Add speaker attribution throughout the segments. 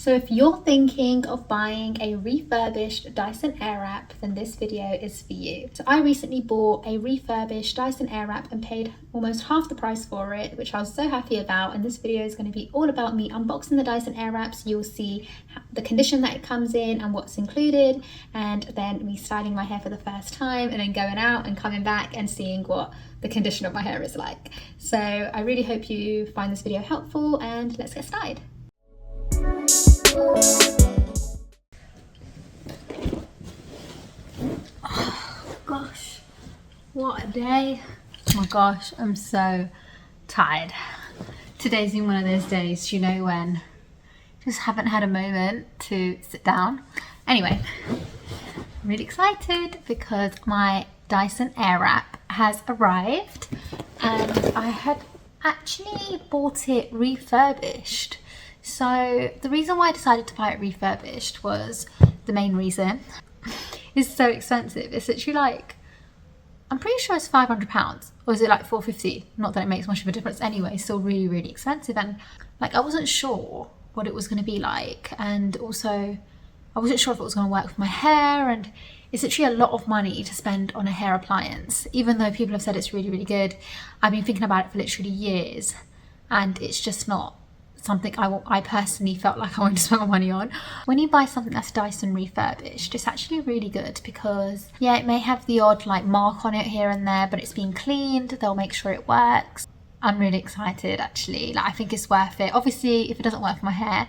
Speaker 1: So if you're thinking of buying a refurbished Dyson Airwrap, then this video is for you. So I recently bought a refurbished Dyson Airwrap and paid almost half the price for it, which I was so happy about. And this video is going to be all about me unboxing the Dyson Airwrap. So you'll see the condition that it comes in and what's included, and then me styling my hair for the first time and then going out and coming back and seeing what the condition of my hair is like. So I really hope you find this video helpful, and let's get started. Oh gosh, what a day. Oh my gosh, I'm so tired. Today's been one of those days, you know, when just haven't had a moment to sit down. Anyway, I'm really excited because my Dyson Airwrap has arrived, and I had actually bought it refurbished. So the reason why I decided to buy it refurbished was, the main reason, it's so expensive. It's literally like, I'm pretty sure it's £500, or is it like £450? Not that it makes much of a difference anyway, still really, really expensive. And like, I wasn't sure what it was going to be like, and also I wasn't sure if it was going to work with my hair, and it's literally a lot of money to spend on a hair appliance. Even though people have said it's really, really good, I've been thinking about it for literally years, and it's just not something I personally felt like I wanted to spend my money on. When you buy something that's Dyson refurbished, it's actually really good because, yeah, it may have the odd like mark on it here and there, but it's been cleaned, they'll make sure it works. I'm really excited actually, like I think it's worth it. Obviously, if it doesn't work for my hair,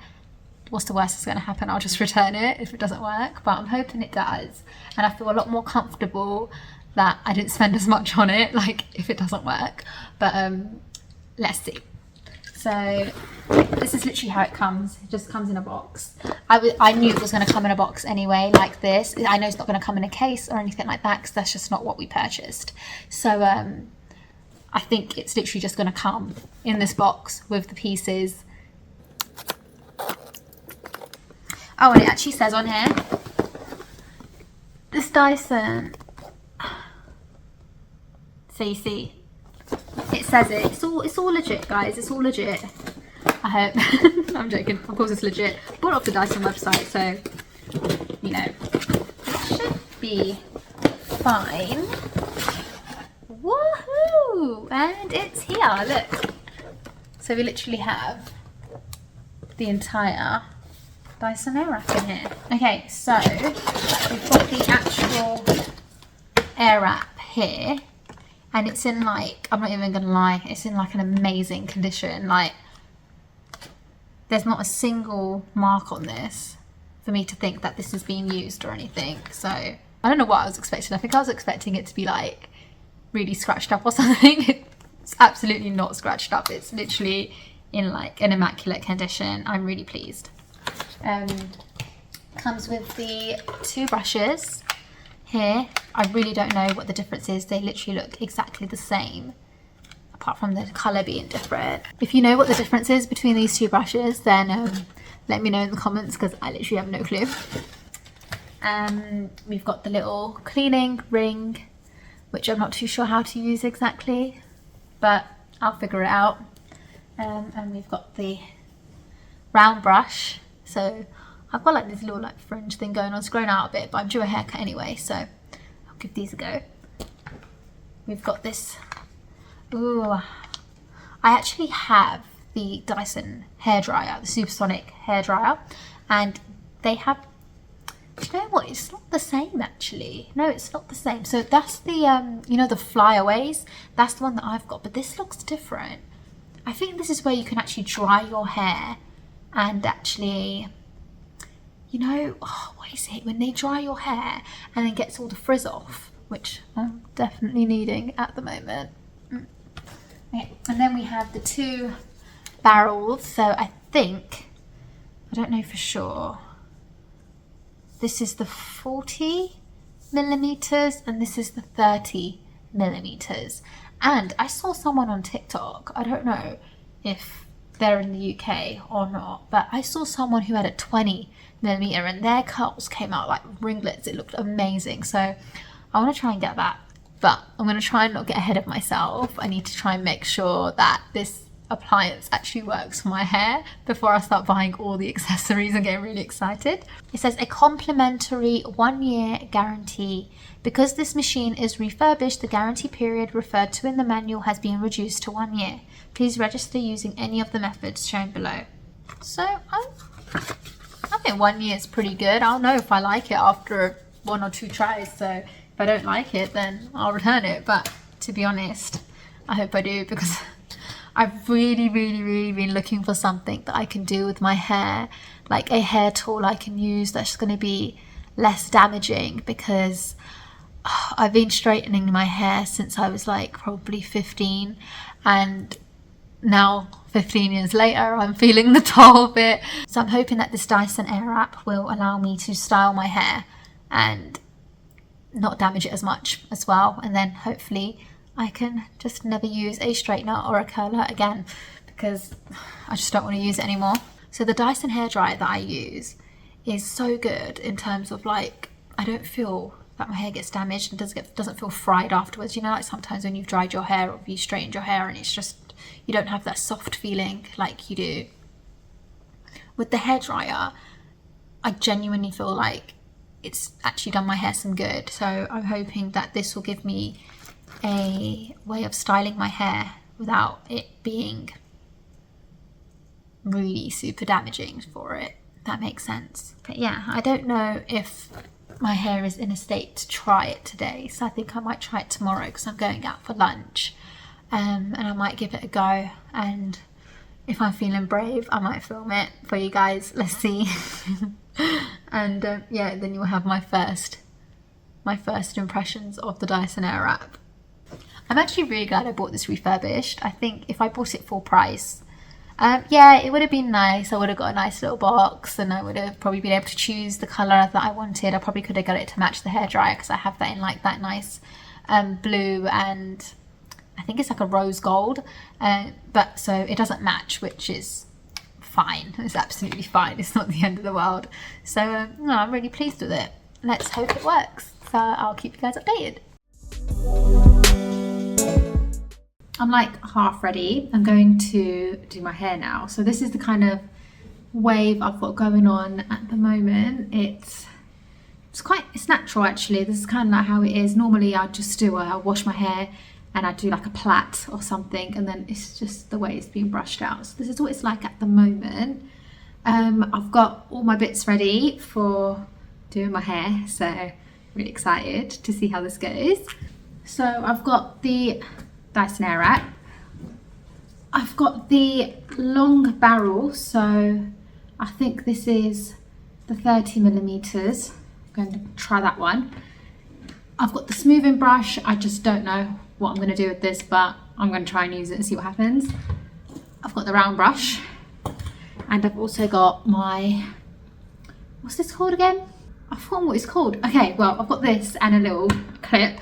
Speaker 1: what's the worst that's going to happen? I'll just return it if it doesn't work, but I'm hoping it does, and I feel a lot more comfortable that I didn't spend as much on it, like if it doesn't work. But let's see. So this is literally how it comes. It just comes in a box. I knew it was going to come in a box anyway, like this. I know it's not going to come in a case or anything like that because that's just not what we purchased. So I think it's literally just going to come in this box with the pieces. Oh, and it actually says on here, this Dyson. So you see, it says it. It's all legit, guys. It's all legit. I hope. I'm joking. Of course, it's legit. Bought it off the Dyson website, so you know, it should be fine. Woohoo! And it's here. Look. So we literally have the entire Dyson Airwrap in here. Okay, so we've got the actual Airwrap here, and it's in like, I'm not even gonna lie, it's in like an amazing condition. Like, there's not a single mark on this for me to think that this is being used or anything. So I don't know what I was expecting. I think I was expecting it to be like really scratched up or something. It's absolutely not scratched up. It's literally in like an immaculate condition. I'm really pleased. Comes with the two brushes here. I really don't know what the difference is. They literally look exactly the same, apart from the colour being different. If you know what the difference is between these two brushes, then let me know in the comments, because I literally have no clue. We've got the little cleaning ring, which I'm not too sure how to use exactly, but I'll figure it out. And we've got the round brush. So I've got like this little like fringe thing going on. It's grown out a bit, but I'm due a haircut anyway, so I'll give these a go. We've got this. Ooh, I actually have the Dyson hairdryer, the supersonic hairdryer, and they have, do you know what, it's not the same actually. No, it's not the same. So that's the you know, the flyaways, that's the one that I've got, but this looks different. I think this is where you can actually dry your hair and actually, you know, oh, what is it, when they dry your hair and then gets all the frizz off, which I'm definitely needing at the moment. Okay. And then we have the two barrels. So I think, I don't know for sure, this is the 40mm and this is the 30mm. And I saw someone on TikTok, I don't know if they're in the UK or not, but I saw someone who had a 20mm and their curls came out like ringlets. It looked amazing. So I want to try and get that, but I'm going to try and not get ahead of myself. I need to try and make sure that this appliance actually works for my hair before I start buying all the accessories and getting really excited. It says a complimentary 1-year guarantee. Because this machine is refurbished, the guarantee period referred to in the manual has been reduced to 1 year. Please register using any of the methods shown below. So I think 1 year is pretty good. I'll know if I like it after 1 or 2 tries. So if I don't like it, then I'll return it. But to be honest, I hope I do, because I've really been looking for something that I can do with my hair, like a hair tool I can use that's going to be less damaging, because I've been straightening my hair since I was like probably 15, and now 15 years later I'm feeling the toll of it. So I'm hoping that this Dyson Airwrap will allow me to style my hair and not damage it as much as well, and then hopefully I can just never use a straightener or a curler again, because I just don't want to use it anymore. So the Dyson hairdryer that I use is so good in terms of like, I don't feel that my hair gets damaged and doesn't feel fried afterwards. You know, like sometimes when you've dried your hair or you straightened your hair and it's just, you don't have that soft feeling like you do. With the hairdryer, I genuinely feel like it's actually done my hair some good. So I'm hoping that this will give me a way of styling my hair without it being really super damaging for it. That makes sense. But yeah, I don't know if my hair is in a state to try it today, so I think I might try it tomorrow because I'm going out for lunch, and I might give it a go, and if I'm feeling brave I might film it for you guys. Let's see. And yeah, then you'll have my first impressions of the Dyson Airwrap. I'm actually really glad I bought this refurbished. I think if I bought it full price, yeah, it would have been nice. I would have got a nice little box, and I would have probably been able to choose the colour that I wanted. I probably could have got it to match the hairdryer, because I have that in like that nice blue, and I think it's like a rose gold, but so it doesn't match, which is fine. It's absolutely fine. It's not the end of the world. So no, I'm really pleased with it. Let's hope it works. So I'll keep you guys updated. I'm like half ready. I'm going to do my hair now. So this is the kind of wave I've got going on at the moment. It's natural actually. This is kind of like how it is. Normally I'd just I'll wash my hair and I'd do like a plait or something, and then it's just the way it's being brushed out. So this is what it's like at the moment. I've got all my bits ready for doing my hair, so really excited to see how this goes. So I've got the Dyson Airwrap. I've got the long barrel, so I think this is the 30mm. I'm going to try that one. I've got the smoothing brush. I just don't know what I'm going to do with this, but I'm going to try and use it and see what happens. I've got the round brush, and I've also got my, what's this called again? I've forgotten what it's called. Okay, well, I've got this and a little clip,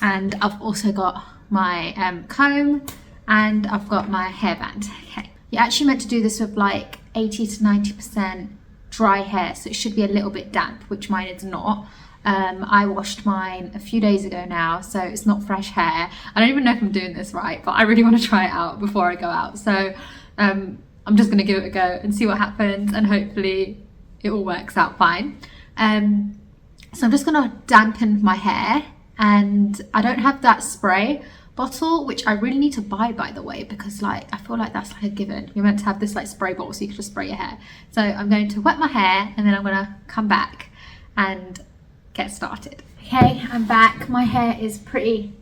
Speaker 1: and I've also got my comb, and I've got my hairband. Okay, you're actually meant to do this with like 80 to 90% dry hair, so it should be a little bit damp, which mine is not. I washed mine a few days ago now, so it's not fresh hair. I don't even know if I'm doing this right, but I really want to try it out before I go out. So I'm just going to give it a go and see what happens, and hopefully it all works out fine. So I'm just going to dampen my hair, and I don't have that spray bottle, which I really need to buy, by the way, because like I feel like that's like a given. You're meant to have this like spray bottle so you can just spray your hair. So I'm going to wet my hair, and then I'm going to come back and get started. Okay, I'm back. My hair is pretty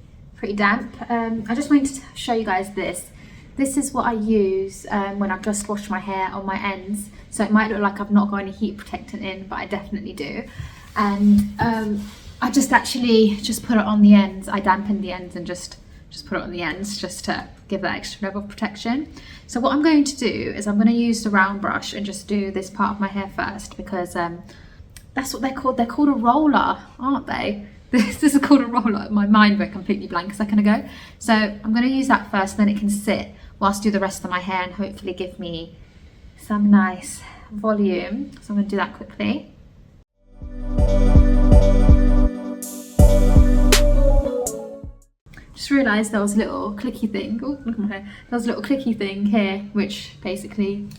Speaker 1: damp. I just wanted to show you guys this. This is what I use when I've just washed my hair on my ends. So it might look like I've not got any heat protectant in, but I definitely do. And I just actually put it on the ends. I dampened the ends and just put it on the ends just to give that extra level of protection. So what I'm going to do is I'm going to use the round brush and just do this part of my hair first, because that's what they're called. They're called a roller, aren't they? This is called a roller. My mind went completely blank a second ago. So I'm going to use that first, then it can sit whilst I do the rest of my hair and hopefully give me some nice volume. So I'm going to do that quickly. Just realised there was a little clicky thing. Oh, look at my hair. There was a little clicky thing here, which basically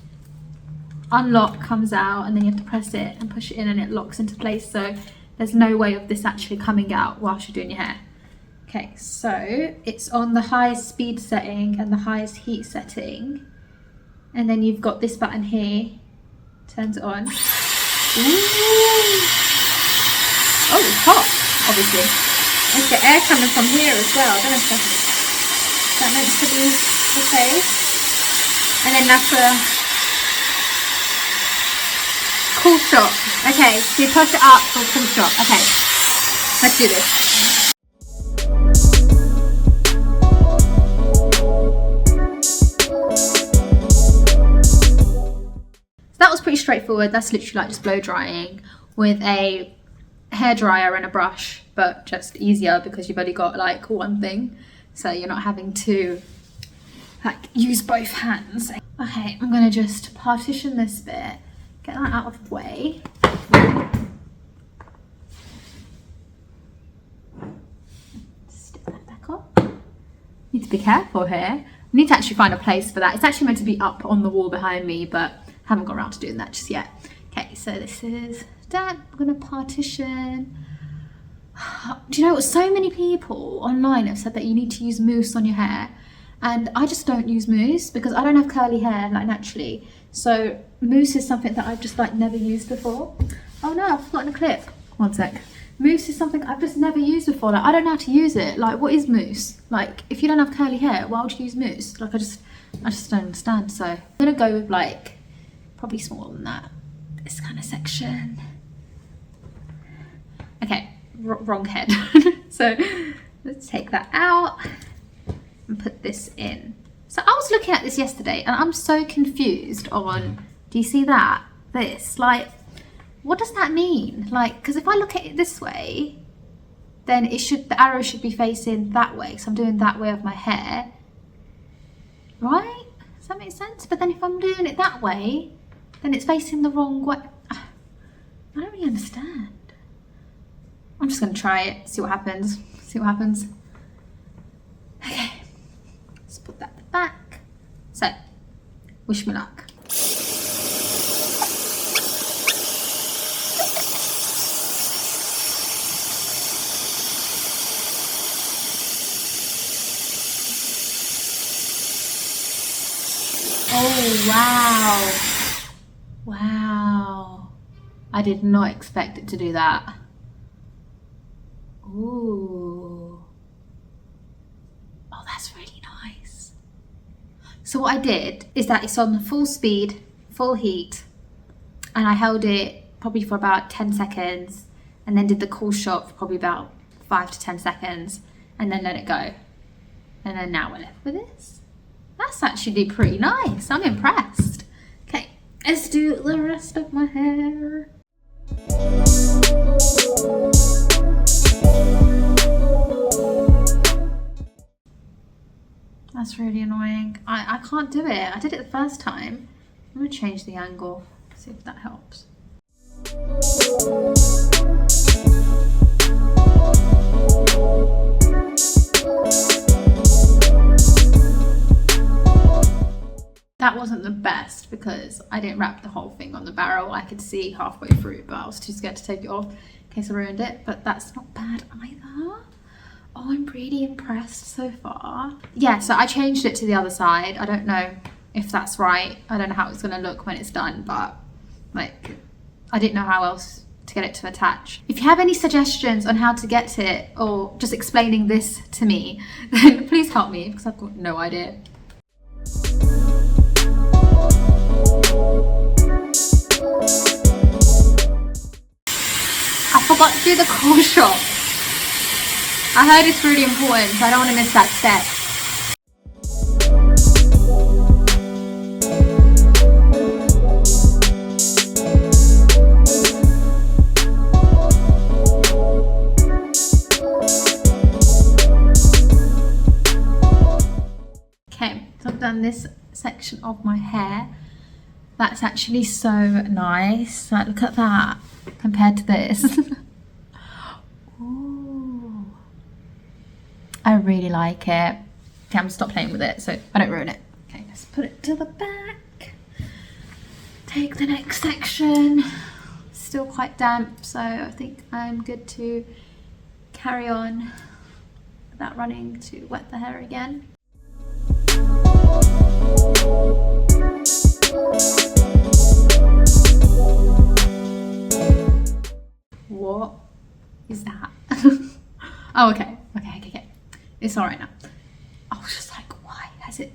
Speaker 1: unlock, comes out, and then you have to press it and push it in and it locks into place. So there's no way of this actually coming out whilst you're doing your hair. Okay, so it's on the highest speed setting and the highest heat setting. And then you've got this button here, turns it on. Ooh. Oh, it's hot, obviously. There's the air coming from here as well. I don't know if that meant to be the case. And then that's a cool shot. Okay, so you push it up for a cool shot. Okay, let's do this. So that was pretty straightforward. That's literally like just blow drying with a hairdryer and a brush, but just easier because you've only got like one thing, so you're not having to like use both hands. Okay, I'm gonna just partition this bit, get that out of the way. Stick that back on. Need to be careful here. I need to actually find a place for that. It's actually meant to be up on the wall behind me, but haven't got around to doing that just yet. Okay, so this is done. I'm gonna partition. Do you know what? So many people online have said that you need to use mousse on your hair, and I just don't use mousse because I don't have curly hair like naturally. So mousse is something that I've just like never used before. Oh no, I've forgotten a clip. One sec. Mousse is something I've just never used before. Like I don't know how to use it. Like what is mousse? Like if you don't have curly hair, why would you use mousse? Like I just don't understand. So I'm gonna go with like probably smaller than that. This kind of section. Okay, wrong head. So let's take that out and put this in. So I was looking at this yesterday and I'm so confused on, do you see that? This, like, what does that mean? Like, because if I look at it this way, then it should, the arrow should be facing that way. So I'm doing that way of my hair, right? Does that make sense? But then if I'm doing it that way, then it's facing the wrong way. I don't really understand. I'm just gonna try it, see what happens. See what happens. Okay, let's put that back. So, wish me luck. Oh, wow. Wow. I did not expect it to do that. Ooh. Oh, that's really nice. So what I did is that it's on full speed, full heat, and I held it probably for about 10 seconds and then did the cool shot for probably about 5 to 10 seconds and then let it go. And then now we're left with this. That's actually pretty nice. I'm impressed. Okay, let's do the rest of my hair. That's really annoying. I can't do it. I did it the first time. I'm gonna change the angle, see if that helps. That wasn't the best because I didn't wrap the whole thing on the barrel. I could see halfway through, but I was too scared to take it off in case I ruined it. But that's not bad either. Oh, I'm really impressed so far. Yeah, so I changed it to the other side. I don't know if that's right. I don't know how it's gonna look when it's done, but like, I didn't know how else to get it to attach. If you have any suggestions on how to get it or just explaining this to me, then please help me because I've got no idea. I forgot to do the cool shot. I heard it's really important, so I don't want to miss that step. Okay, so I've done this section of my hair. That's actually so nice. Like, look at that compared to this. Ooh. I really like it. Okay, I'm gonna stop playing with it so I don't ruin it. Okay, let's put it to the back. Take the next section. Still quite damp, so I think I'm good to carry on without running to wet the hair again. What is that? Oh, okay. It's all right now. I was just like, why has it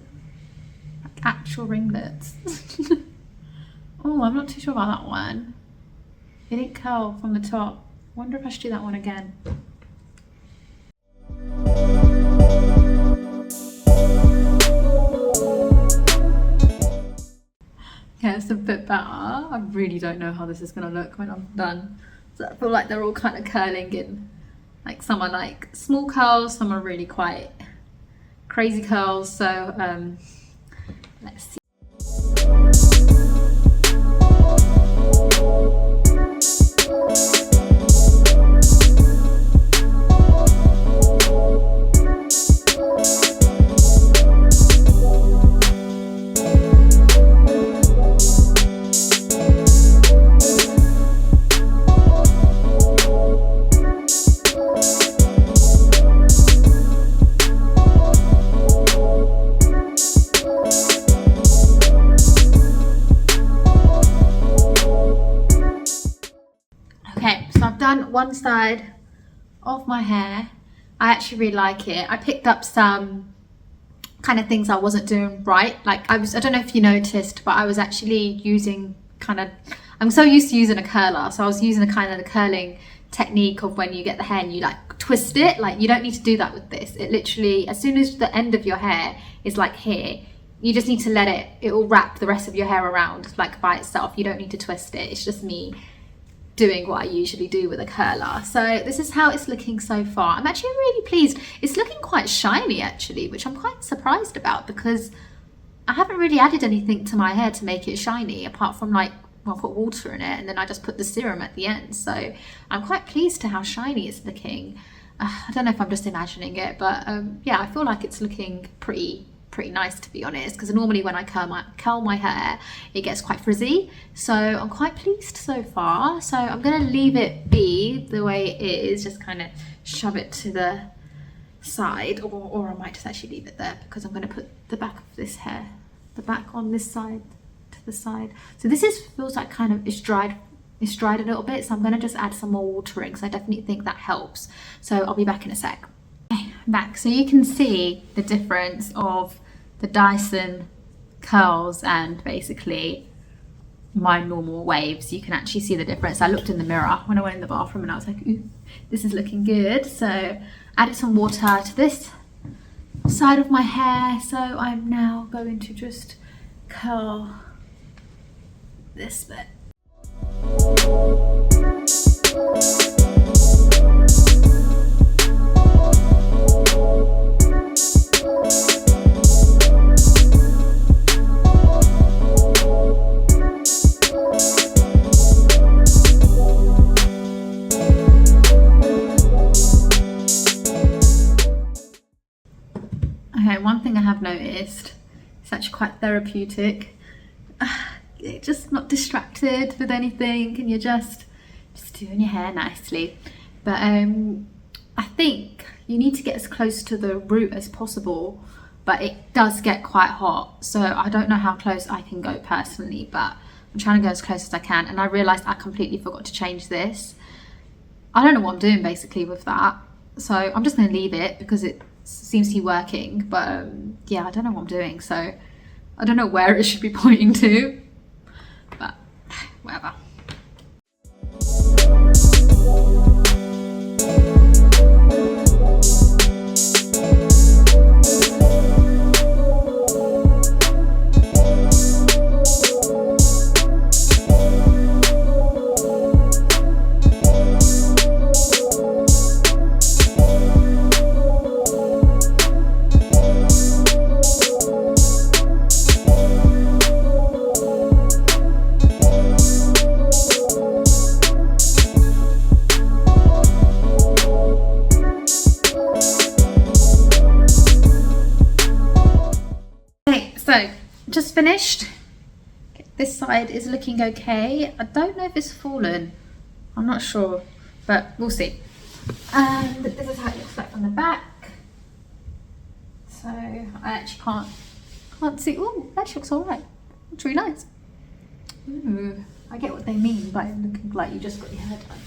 Speaker 1: like actual ringlets? Oh, I'm not too sure about that one. It didn't curl from the top. I wonder if I should do that one again. Yeah, it's a bit better. I really don't know how this is gonna look when I'm done. So I feel like they're all kind of curling in. Like some are like small curls, some are really quite crazy curls. So let's see. One side of my hair. I actually really like it. I picked up some kind of things I wasn't doing right. Like I don't know if you noticed, but I was actually using I'm so used to using a curler, so I was using the curling technique of when you get the hair and you like twist it. Like you don't need to do that with this. It literally, as soon as the end of your hair is like here, you just need to let it will wrap the rest of your hair around like by itself. You don't need to twist it. It's just me doing what I usually do with a curler. So this is how it's looking so far. I'm actually really pleased. It's looking quite shiny actually, which I'm quite surprised about because I haven't really added anything to my hair to make it shiny apart from like, well, I put water in it and then I just put the serum at the end. So I'm quite pleased to how shiny it's looking. I don't know if I'm just imagining it, but yeah, I feel like it's looking pretty nice, to be honest, because normally when I curl my hair it gets quite frizzy, so I'm quite pleased so far. So I'm gonna leave it be the way it is, just kind of shove it to the side, or I might just actually leave it there because I'm going to put the back of this hair, the back on this side to the side. So this feels like kind of it's dried a little bit, so I'm going to just add some more watering, so I definitely think that helps. So I'll be back in a sec. Okay, I'm back. So you can see the difference of the Dyson curls and basically my normal waves. You can actually see the difference. I looked in the mirror when I went in the bathroom and I was like, ooh, this is looking good. So added some water to this side of my hair. So I'm now going to just curl this bit. Okay, one thing I have noticed, it's actually quite therapeutic. You're just not distracted with anything and you're just doing your hair nicely. But I think you need to get as close to the root as possible, but it does get quite hot. So I don't know how close I can go personally, but I'm trying to go as close as I can. And I realized I completely forgot to change this. I don't know what I'm doing basically with that. So I'm just gonna leave it because it seems to be working, but yeah, I don't know what I'm doing. So I don't know where it should be pointing to, but whatever. This side is looking okay. I don't know if it's fallen. I'm not sure, but we'll see. And this is how it looks like from the back. So I actually can't see. Oh, that looks all right. It's really nice. Ooh, I get what they mean by looking like you just got your hair done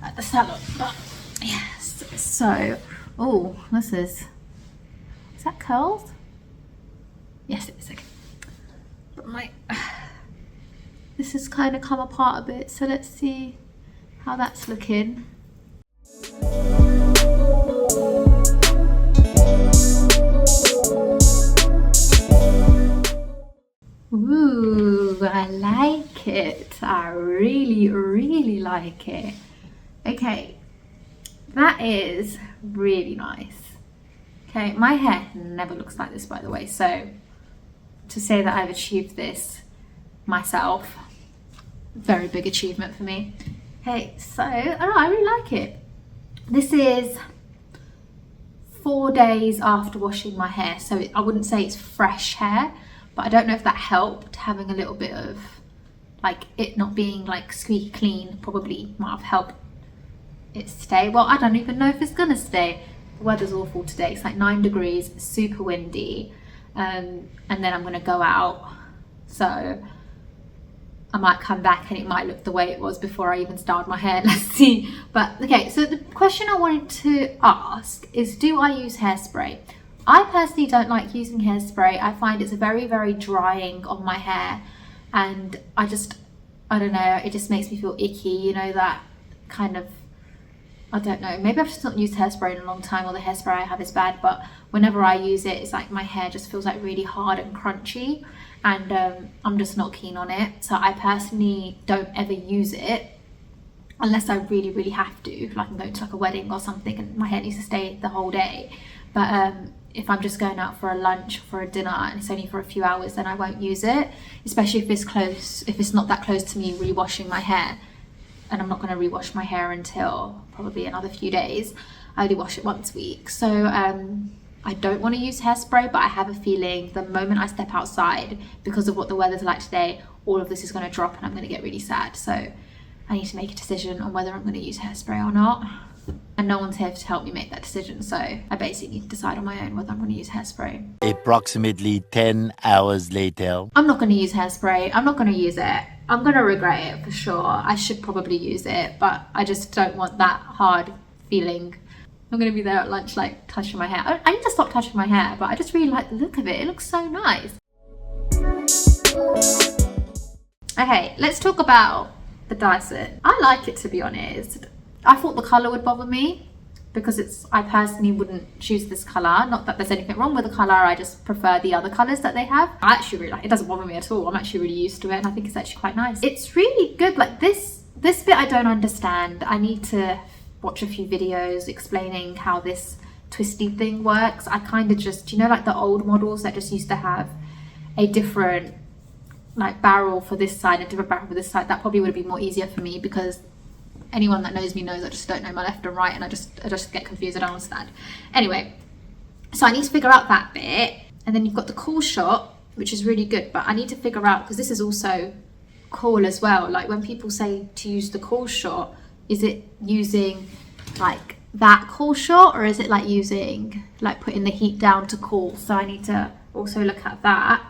Speaker 1: at the salon, but yes. So, oh, this is that curled? Yes, it is. Okay. But this has kind of come apart a bit, so let's see how that's looking. Ooh, I like it. I really, really like it. Okay, that is really nice. Okay, my hair never looks like this, by the way, so to say that I've achieved this myself, very big achievement for me. Okay, so I really like it. This is 4 days after washing my hair, so I wouldn't say it's fresh hair, but I don't know if that helped. Having a little bit of like it not being like squeaky clean probably might have helped it stay. Well, I don't even know if it's gonna stay. The weather's awful today. It's like 9 degrees, super windy, and then I'm gonna go out, so I might come back and it might look the way it was before I even styled my hair. Let's see. But okay, so the question I wanted to ask is, do I use hairspray? I personally don't like using hairspray. I find it's very, very drying on my hair, and I don't know, it just makes me feel icky, you know, that kind of, I don't know, maybe I've just not used hairspray in a long time, or the hairspray I have is bad, but whenever I use it, it's like my hair just feels like really hard and crunchy, and I'm just not keen on it. So I personally don't ever use it unless I really, really have to, like I'm going to like a wedding or something and my hair needs to stay the whole day. But if I'm just going out for a lunch, for a dinner, and it's only for a few hours, then I won't use it, especially if it's not that close to me rewashing my hair. And I'm not going to rewash my hair until probably another few days. I only wash it once a week. So I don't want to use hairspray, but I have a feeling the moment I step outside, because of what the weather's like today, all of this is going to drop and I'm going to get really sad. So I need to make a decision on whether I'm going to use hairspray or not. And no one's here to help me make that decision, so I basically need to decide on my own whether I'm going to use hairspray.
Speaker 2: Approximately 10 hours later.
Speaker 1: I'm not going to use hairspray. I'm not going to use it. I'm going to regret it for sure. I should probably use it, but I just don't want that hard feeling. I'm going to be there at lunch like touching my hair. I need to stop touching my hair, but I just really like the look of it. It looks so nice. Okay, let's talk about the Dyson. I like it, to be honest. I thought the colour would bother me because I personally wouldn't choose this colour. Not that there's anything wrong with the colour, I just prefer the other colours that they have. I actually really like it. It doesn't bother me at all. I'm actually really used to it, and I think it's actually quite nice. It's really good. Like this bit I don't understand. I need to watch a few videos explaining how this twisty thing works. I kind of just, you know, like the old models that just used to have a different like barrel for this side and a different barrel for this side. That probably would have been more easier for me, because anyone that knows me knows I just don't know my left and right, and I just get confused. I don't understand. Anyway, so I need to figure out that bit, and then you've got the cool shot, which is really good, but I need to figure out, because this is also cool as well, like when people say to use the cool shot, is it using like that cool shot, or is it like using like putting the heat down to cool? So I need to also look at that.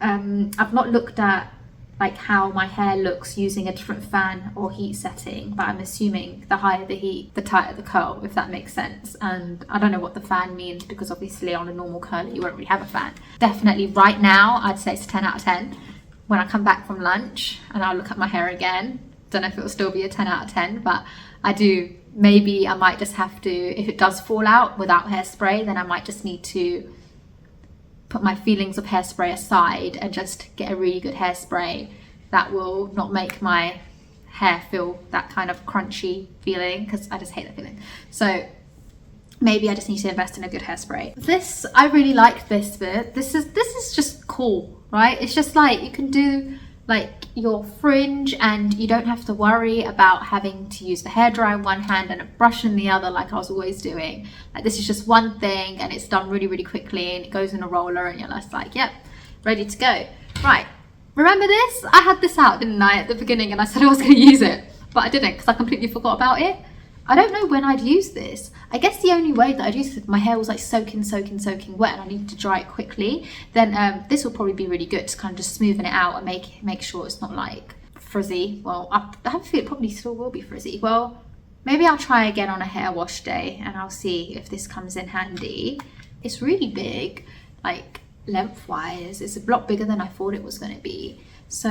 Speaker 1: I've not looked at like how my hair looks using a different fan or heat setting, but I'm assuming the higher the heat, the tighter the curl, if that makes sense. And I don't know what the fan means, because obviously on a normal curler you won't really have a fan. Definitely right now I'd say it's a 10 out of 10. When I come back from lunch and I'll look at my hair again, don't know if it will still be a 10 out of 10, but maybe I might just have to, if it does fall out without hairspray, then I might just need to put my feelings of hairspray aside and just get a really good hairspray that will not make my hair feel that kind of crunchy feeling, because I just hate that feeling. So maybe I just need to invest in a good hairspray. This, I really like this bit. This is just cool, right? It's just like you can do like your fringe and you don't have to worry about having to use the hairdryer in one hand and a brush in the other like I was always doing. Like this is just one thing and it's done really, really quickly, and it goes in a roller and you're just like, yep, ready to go. Right, Remember this? I had this out, didn't I, at the beginning, and I said I was going to use it, but I didn't because I completely forgot about it. I don't know when I'd use this. I guess the only way that I'd use it if my hair was like soaking wet and I needed to dry it quickly, then this will probably be really good to kind of just smoothen it out and make sure it's not like frizzy. Well, I have a feeling it probably still will be frizzy. Well, maybe I'll try again on a hair wash day and I'll see if this comes in handy. It's really big, like lengthwise. It's a lot bigger than I thought it was going to be. So,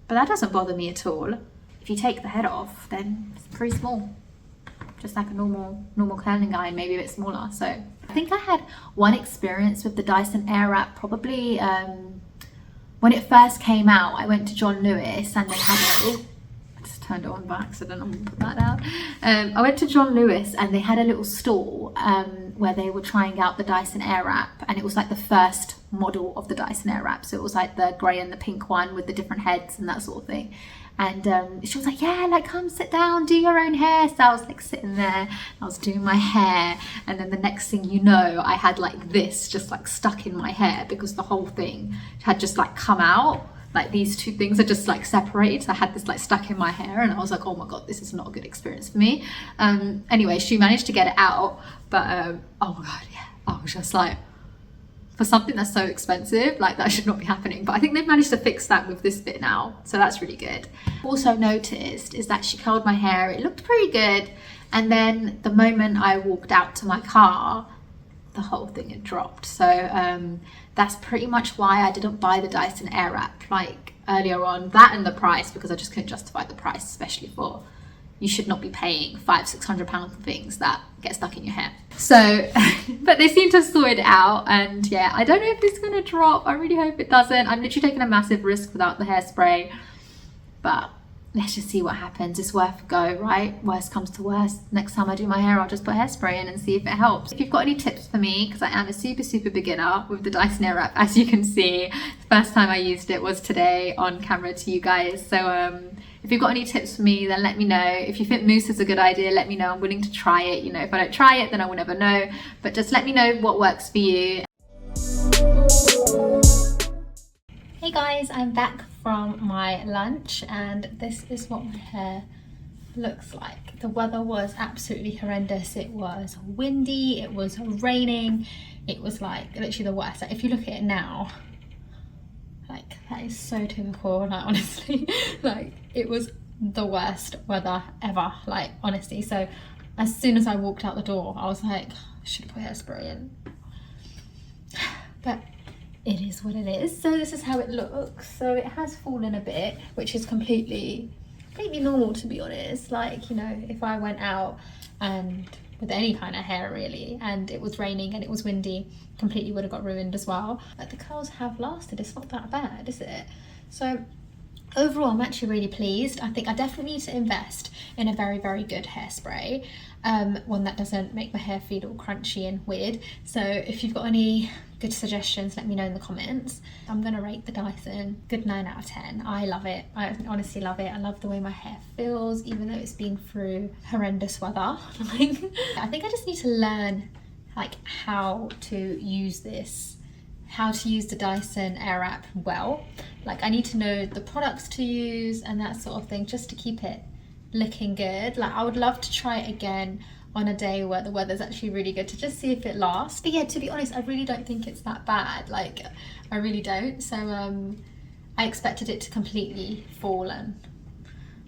Speaker 1: but that doesn't bother me at all. If you take the head off, then it's pretty small. Just like a normal curling iron, maybe a bit smaller. So I think I had one experience with the Dyson Airwrap probably when it first came out. I went to John Lewis and they had I just turned it on by accident. I'm gonna put that out. I went to John Lewis and they had a little stall where they were trying out the Dyson Airwrap, and it was like the first model of the Dyson Airwrap. So it was like the grey and the pink one with the different heads and that sort of thing. And she was like, yeah, like come sit down, do your own hair. So I was like sitting there, I was doing my hair, and then the next thing you know, I had like this just like stuck in my hair because the whole thing had just like come out. Like these two things are just like separated. So I had this like stuck in my hair and I was like, oh my God, this is not a good experience for me. Anyway, she managed to get it out, but oh my God, yeah, I was just like, for something that's so expensive, like that should not be happening. But I think they've managed to fix that with this bit now, so that's really good. Also noticed is that she curled my hair, it looked pretty good, and then the moment I walked out to my car, the whole thing had dropped. So that's pretty much why I didn't buy the Dyson Airwrap like earlier on, that and the price, because I just couldn't justify the price, especially for, you should not be paying £500-600 for things that get stuck in your hair. So, but they seem to have sorted it out, and yeah, I don't know if it's gonna drop. I really hope it doesn't. I'm literally taking a massive risk without the hairspray, but let's just see what happens. It's worth a go, right? Worst comes to worst, next time I do my hair, I'll just put hairspray in and see if it helps. If you've got any tips for me, because I am a super beginner with the Dyson Airwrap, as you can see, the first time I used it was today on camera to you guys. So if you've got any tips for me, then let me know. If you think mousse is a good idea, let me know. I'm willing to try it. You know, if I don't try it, then I will never know. But just let me know what works for you. Hey guys, I'm back from my lunch and this is what my hair looks like. The weather was absolutely horrendous. It was windy, it was raining, it was like literally the worst. Like, if you look at it now, like that is so typical, like honestly, like it was the worst weather ever, like honestly. So as soon as I walked out the door, I was like, I should put hairspray in. But it is what it is. So this is how it looks. So it has fallen a bit, which is completely normal, to be honest. Like, you know, if I went out and with any kind of hair really and it was raining and it was windy, completely would have got ruined as well. But the curls have lasted. It's not that bad, is it? So overall, I'm actually really pleased. I think I definitely need to invest in a very good hairspray, one that doesn't make my hair feel all crunchy and weird. So if you've got any good suggestions, let me know in the comments. I'm gonna rate the Dyson good 9 out of 10. I love it. I honestly love it. I love the way my hair feels, even though it's been through horrendous weather. Like, I think I just need to learn like how to use this, how to use the Dyson Airwrap well. Like, I need to know the products to use and that sort of thing, just to keep it looking good. Like, I would love to try it again on a day where the weather's actually really good, to just see if it lasts. But yeah, to be honest, I really don't think it's that bad. Like, I really don't. So I expected it to completely fall and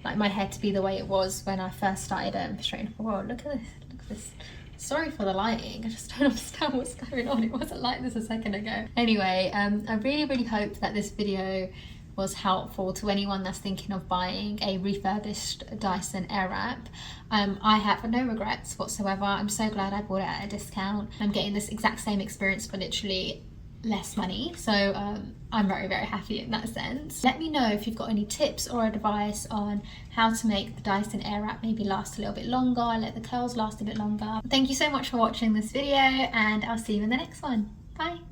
Speaker 1: like my hair to be the way it was when I first started straightening. Whoa, look at this, look at this. Sorry for the lighting, I just don't understand what's going on. It wasn't like this a second ago. Anyway, I really hope that this video was helpful to anyone that's thinking of buying a refurbished Dyson Airwrap. I have no regrets whatsoever. I'm so glad I bought it at a discount. I'm getting this exact same experience for literally less money, so I'm very happy in that sense. Let me know if you've got any tips or advice on how to make the Dyson Airwrap maybe last a little bit longer, let the curls last a bit longer. Thank you so much for watching this video, and I'll see you in the next one. Bye.